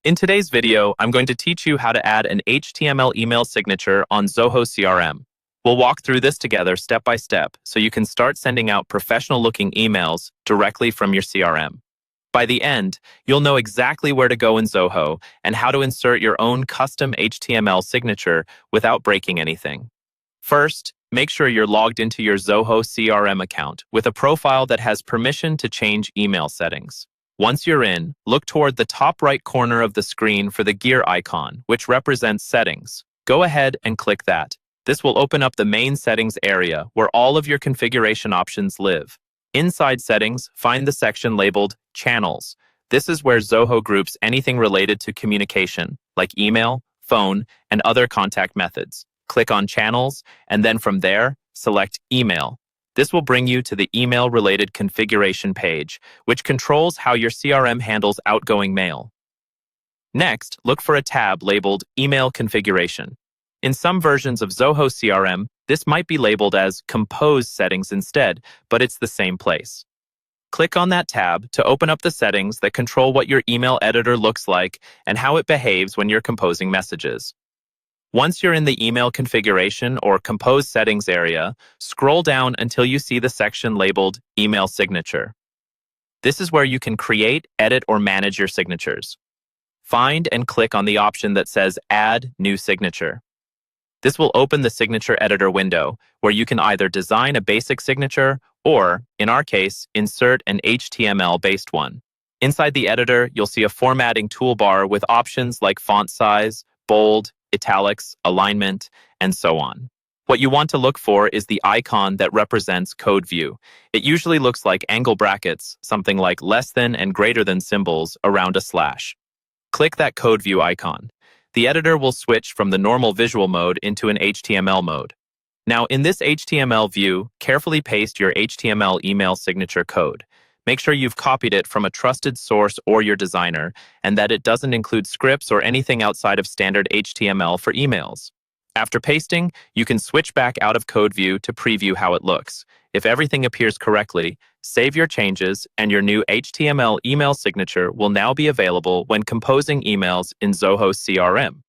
In today's video, I'm going to teach you how to add an HTML email signature on Zoho CRM. We'll walk through this together step by step so you can start sending out professional-looking emails directly from your CRM. By the end, you'll know exactly where to go in Zoho and how to insert your own custom HTML signature without breaking anything. First, make sure you're logged into your Zoho CRM account with a profile that has permission to change email settings. Once you're in, look toward the top right corner of the screen for the gear icon, which represents settings. Go ahead and click that. This will open up the main settings area where all of your configuration options live. Inside settings, find the section labeled Channels. This is where Zoho groups anything related to communication, like email, phone, and other contact methods. Click on Channels, and then from there, select Email. This will bring you to the email-related configuration page, which controls how your CRM handles outgoing mail. Next, look for a tab labeled Email Configuration. In some versions of Zoho CRM, this might be labeled as Compose Settings instead, but it's the same place. Click on that tab to open up the settings that control what your email editor looks like and how it behaves when you're composing messages. Once you're in the email configuration or compose settings area, scroll down until you see the section labeled Email Signature. This is where you can create, edit, or manage your signatures. Find and click on the option that says Add New Signature. This will open the signature editor window, where you can either design a basic signature or, in our case, insert an HTML-based one. Inside the editor, you'll see a formatting toolbar with options like font size, bold, italics, alignment, and so on. What you want to look for is the icon that represents code view. It usually looks like angle brackets, something like less than and greater than symbols around a slash. Click that code view icon. The editor will switch from the normal visual mode into an HTML mode. Now, in this HTML view, carefully paste your HTML email signature code. Make sure you've copied it from a trusted source or your designer, and that it doesn't include scripts or anything outside of standard HTML for emails. After pasting, you can switch back out of code view to preview how it looks. If everything appears correctly, save your changes, and your new HTML email signature will now be available when composing emails in Zoho CRM.